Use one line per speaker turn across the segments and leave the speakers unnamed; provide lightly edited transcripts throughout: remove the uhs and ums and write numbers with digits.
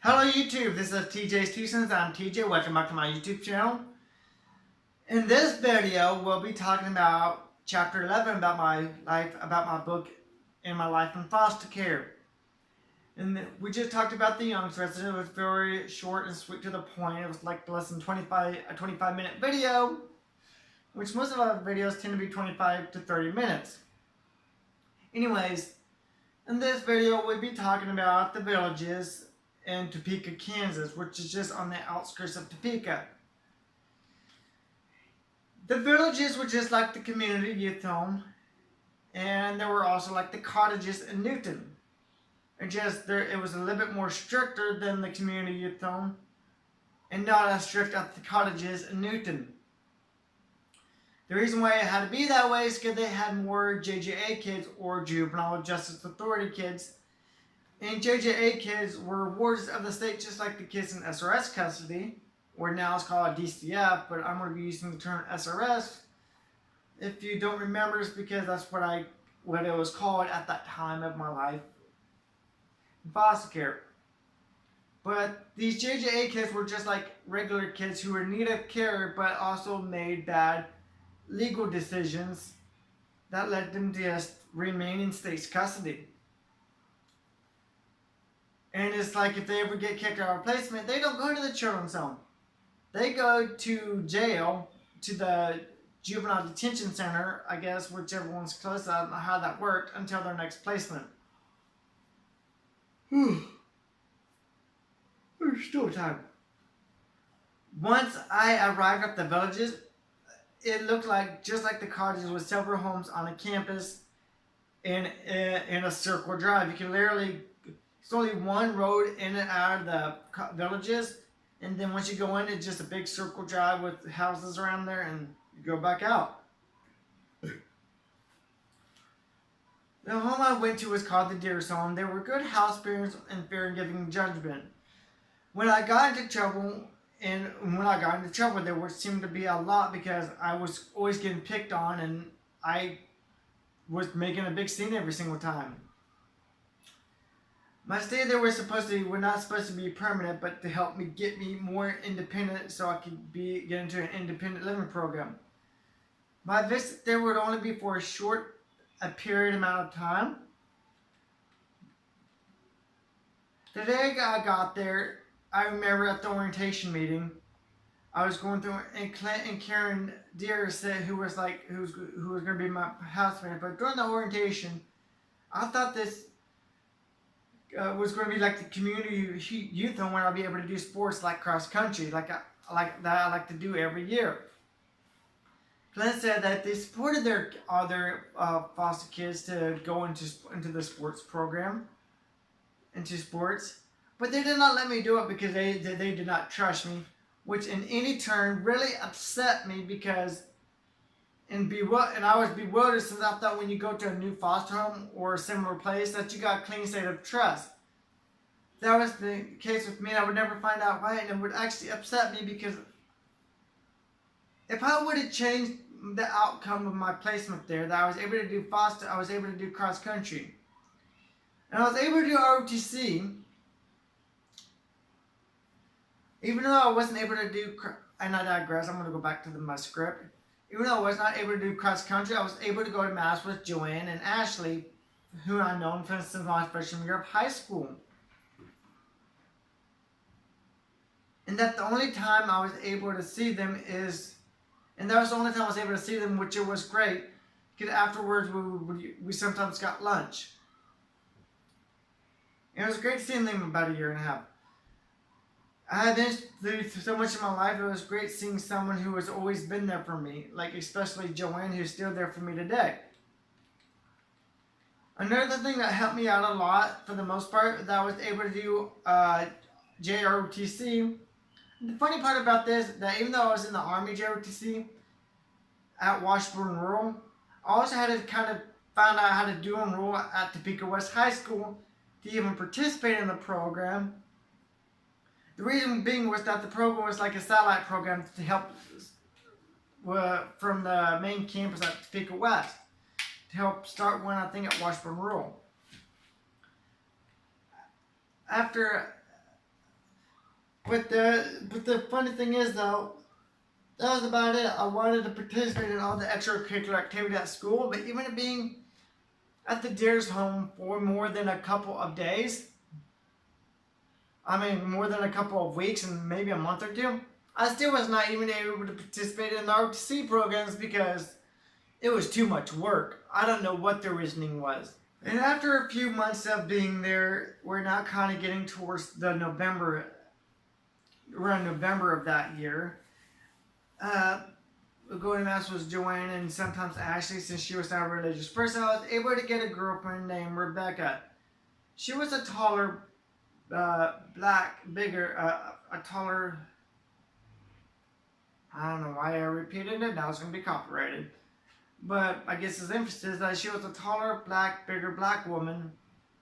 Hello YouTube, this is TJ's Two Cents. I'm TJ, welcome back to my YouTube channel. In this video, we'll be talking about chapter 11 about my life, about my book, and my life in foster care. And we just talked about the Young's resident. It was very short and sweet to the point. It was like less than a 25-minute video, which most of our videos tend to be 25 to 30 minutes. Anyways, in this video, we'll be talking about the villages in Topeka, Kansas, which is just on the outskirts of Topeka. The villages were just like the community youth home, and there were also like the cottages in Newton. It was a little bit more stricter than the community youth home, and not as strict as the cottages in Newton. The reason why it had to be that way is because they had more JJA kids, or Juvenile Justice Authority kids. And JJA kids were wards of the state, just like the kids in SRS custody, or now it's called DCF, but I'm going to be using the term SRS. If you don't remember, it's because that's what it was called at that time of my life in foster care. But these JJA kids were just like regular kids who were in need of care, but also made bad legal decisions that led them to just remain in state's custody. And it's like if they ever get kicked out of placement, they don't go to the children's home. They go to jail, to the juvenile detention center, I guess, whichever one's close. I don't know how that worked, until their next placement. There's still time. Once I arrived at the villages, it looked like just like the cottages with several homes on a campus in a circle drive. You can literally, it's only one road in and out of the villages, and then once you go in, it's just a big circle drive with houses around there, and you go back out. The home I went to was called the Deer's Home. They were good house parents and fair in giving judgment. When I got into trouble, there would seem to be a lot because I was always getting picked on, and I was making a big scene every single time. My stay there were not supposed to be permanent, but to help me get me more independent so I could get into an independent living program. My visit there would only be for a period amount of time. The day I got there, I remember at the orientation meeting, I was going through, and Clint and Karen Deere said, who was going to be my housemate, but during the orientation, I thought this was going to be like the community youth home, where I'll be able to do sports like cross country, like I like to do every year. Clint said that they supported their other foster kids to go into the sports program, into sports, but they did not let me do it because they did not trust me, which in any turn really upset me and I was bewildered, since I thought when you go to a new foster home or a similar place that you got a clean state of trust. That was the case with me, and I would never find out why, and it would actually upset me because if I would have changed the outcome of my placement there, that I was able to do foster, I was able to do cross country, and I was able to do ROTC, even though I wasn't able to do, and I digress, I'm going to go back to my script. Even though I was not able to do cross country, I was able to go to Mass with Joanne and Ashley, who I known since my freshman year of high school. And that the only time I was able to see them which it was great, because afterwards we sometimes got lunch. And it was great seeing them about a year and a half. I had been through so much in my life. It was great seeing someone who has always been there for me, like especially Joanne, who's still there for me today. Another thing that helped me out a lot, for the most part, that I was able to do JROTC. The funny part about this, that even though I was in the Army JROTC at Washburn Rural, I also had to kind of find out how to do enroll at Topeka West High School to even participate in the program. The reason being was that the program was like a satellite program to help from the main campus at Topeka West, to help start one, I think, at Washburn Rural. After But the funny thing is though, that was about it. I wanted to participate in all the extracurricular activity at school, but even being at the deer's home for more than a couple of days, I mean more than a couple of weeks and maybe a month or two, I still was not even able to participate in the ROTC programs because it was too much work. I don't know what the reasoning was. And after a few months of being there, we're now kind of getting towards the around November of that year. Going to mass was Joanne and sometimes Ashley, since she was not a religious person. I was able to get a girlfriend named Rebecca. She was a taller, a taller. I don't know why I repeated it. Now it's going to be copyrighted. But I guess his emphasis that she was a taller, bigger black woman,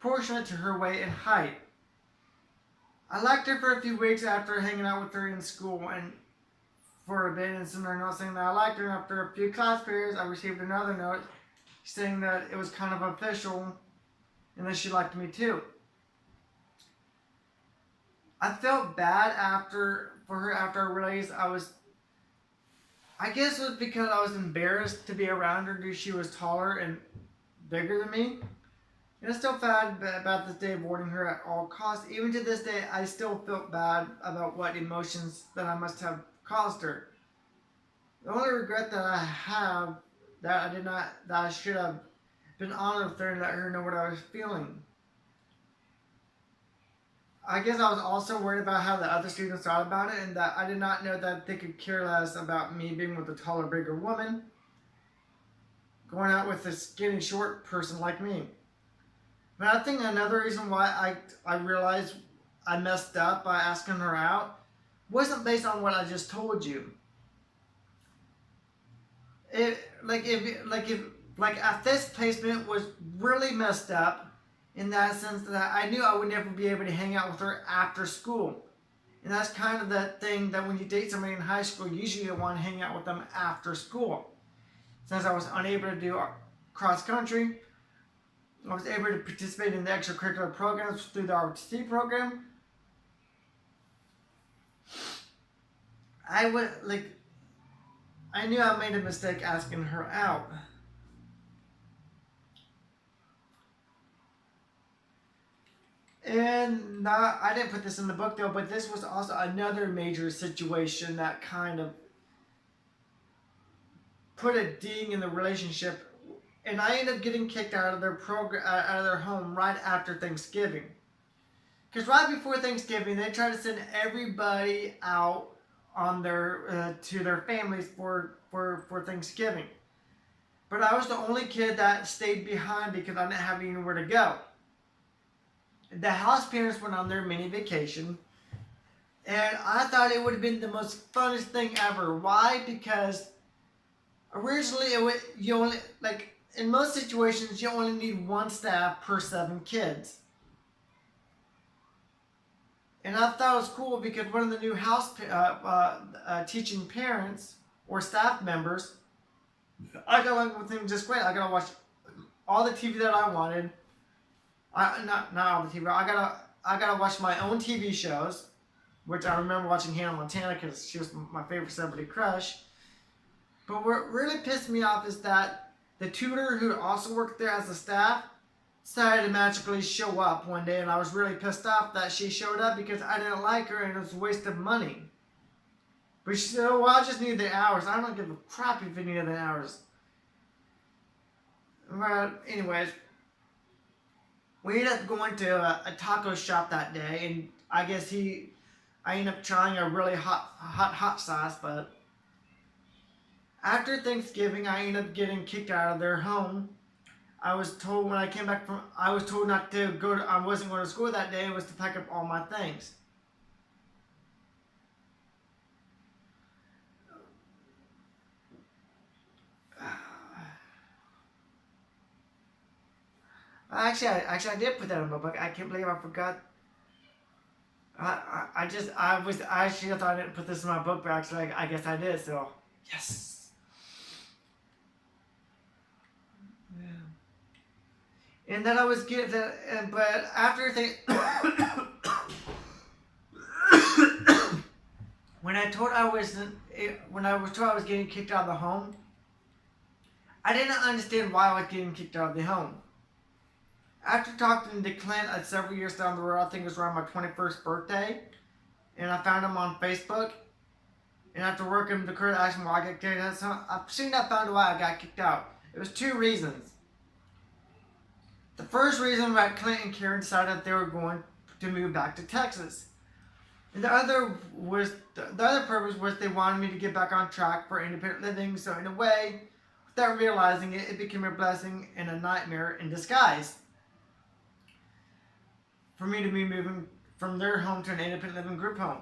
proportionate to her weight and height. I liked her for a few weeks after hanging out with her in school and for a bit and sent her a note saying that I liked her. And after a few class periods, I received another note saying that it was kind of official and that she liked me too. I felt bad for her after I realized I guess it was because I was embarrassed to be around her because she was taller and bigger than me. And I still felt bad about this day avoiding her at all costs. Even to this day, I still felt bad about what emotions that I must have caused her. The only regret that I have that I should have been honest with her and let her know what I was feeling. I guess I was also worried about how the other students thought about it and that I did not know that they could care less about me being with a taller, bigger woman going out with a skinny, short person like me. But I think another reason why I realized I messed up by asking her out wasn't based on what I just told you. If this placement was really messed up in that sense that I knew I would never be able to hang out with her after school. And that's kind of the thing that when you date somebody in high school, usually you want to hang out with them after school. Since I was unable to do cross country, I was able to participate in the extracurricular programs through the ROTC program. I knew I made a mistake asking her out. And I didn't put this in the book though, but this was also another major situation that kind of put a ding in the relationship. And I ended up getting kicked out of their out of their home right after Thanksgiving. Because right before Thanksgiving, they tried to send everybody out on to their families for Thanksgiving. But I was the only kid that stayed behind because I didn't have anywhere to go. The house parents went on their mini vacation, and I thought it would have been the most funnest thing ever. Why? Because originally in most situations you only need one staff per 7 kids. And I thought it was cool because one of the new house teaching parents or staff members, I got along with him just great. I got to watch all the TV that I wanted. Not all the TV. I gotta watch my own TV shows, which I remember watching Hannah Montana because she was my favorite celebrity crush. But what really pissed me off is that the tutor who also worked there as a staff decided to magically show up one day, and I was really pissed off that she showed up because I didn't like her and it was a waste of money. But she said, "Oh, well, I just need the hours. I don't give a crap if you need the hours." But anyways. We ended up going to a taco shop that day, and I ended up trying a really hot sauce, but after Thanksgiving, I ended up getting kicked out of their home. I was told when I came back I was told not to go I wasn't going to school that day, it was to pack up all my things. Actually, I did put that in my book. I can't believe I forgot. I actually thought I didn't put this in my book, but actually, I guess I did. So, yes. Yeah. And then I was getting that, but after they, when I told I was when I was told I was getting kicked out of the home, I didn't understand why I was getting kicked out of the home. After talking to Clint several years down the road, I think it was around my 21st birthday, and I found him on Facebook. And after working the career, asked him why I got kicked out. So I soon I found out why I got kicked out. It was two reasons. The first reason was that Clint and Karen decided that they were going to move back to Texas. And the other purpose was they wanted me to get back on track for independent living. So in a way, without realizing it, it became a blessing and a nightmare in disguise. For me to be moving from their home to an independent living group home.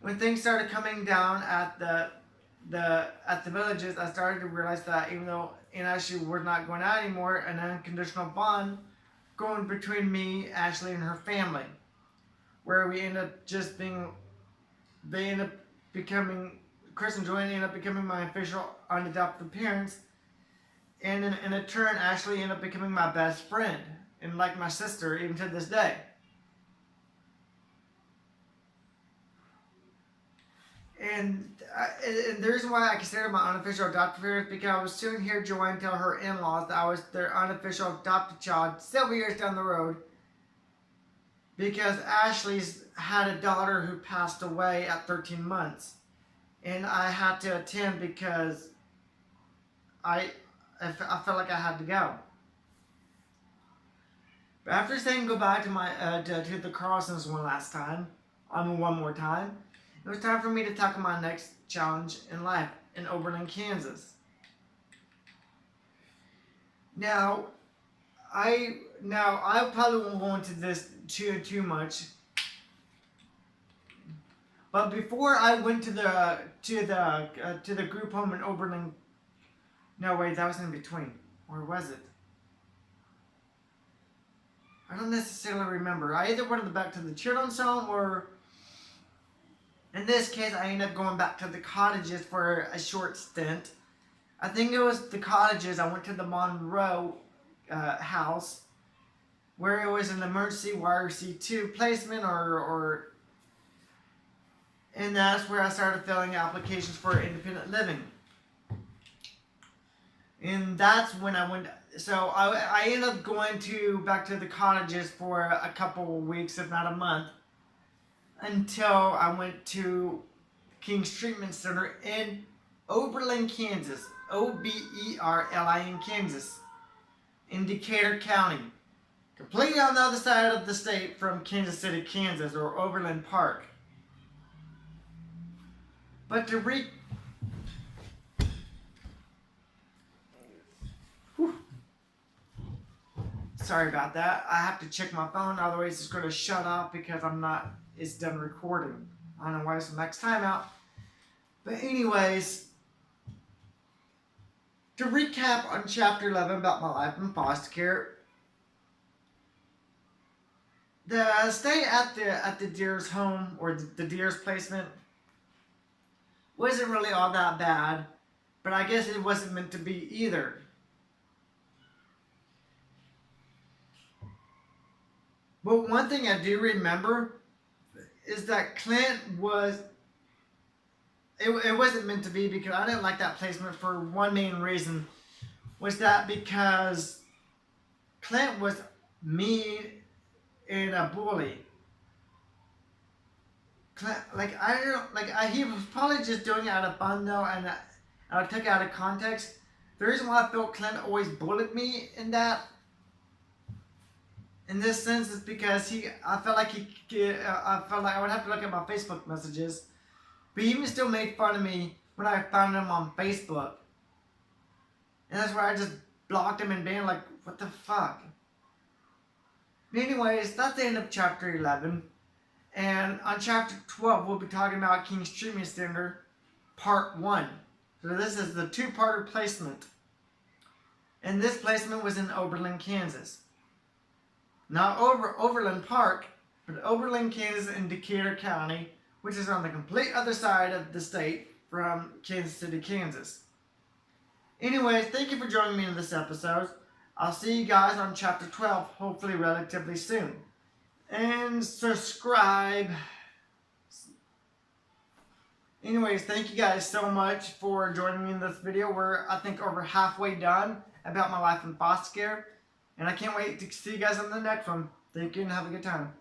When things started coming down at the villages, I started to realize that even though Ashley was not going out anymore, an unconditional bond going between me, Ashley, and her family, where we ended up just being, they ended up becoming, Chris and Joanne ended up becoming my official unadopted parents, and in a turn, Ashley ended up becoming my best friend, and like my sister, even to this day. And the reason why I consider my unofficial adopted parents because I would soon hear Joanne tell her in-laws that I was their unofficial adopted child several years down the road because Ashley's had a daughter who passed away at 13 months. And I had to attend because I felt like I had to go. But after saying goodbye to my to the Carlsons one more time, it was time for me to tackle my next challenge in life in Oberlin, Kansas. Now I probably won't go into this too much. But before I went to the group home in Oberlin, no wait, that was in between, or was it? I don't necessarily remember. I either went back to the children's home or. In this case, I ended up going back to the cottages for a short stint. I think it was the cottages. I went to the Monroe house, where it was an emergency YRC2 placement, and that's where I started filling applications for independent living. And that's when I went. So I ended up going back to the cottages for a couple of weeks, if not a month. Until I went to King's Treatment Center in Oberlin, Kansas. Oberlin, Kansas. In Decatur County. Completely on the other side of the state from Kansas City, Kansas, or Overland Park. But Sorry about that. I have to check my phone, otherwise it's going to shut off because it's done recording. I don't know why it's the next time out. But anyways, to recap on chapter 11 about my life in foster care, the stay at the Deer's home, or the Deer's placement, wasn't really all that bad, but I guess it wasn't meant to be either. But one thing I do remember is that Clint it wasn't meant to be because I didn't like that placement for one main reason, was that because Clint was mean and a bully. Clint, he was probably just doing it out of fun though, and I took it out of context. The reason why I felt Clint always bullied me in this sense is because I felt like I would have to look at my Facebook messages, but he even still made fun of me when I found him on Facebook. And that's where I just blocked him and banned, like, what the fuck? But anyways, that's the end of chapter 11. And on chapter 12, we'll be talking about King's Treatment Center, part 1. So this is the two-parter placement. And this placement was in Oberlin, Kansas. Not Overland Park, but Oberlin, Kansas in Decatur County, which is on the complete other side of the state from Kansas City, Kansas. Anyways, thank you for joining me in this episode. I'll see you guys on chapter 12, hopefully relatively soon. And subscribe. Anyways, thank you guys so much for joining me in this video. We're, I think, over halfway done about my life in foster care. And I can't wait to see you guys on the next one. Thank you and have a good time.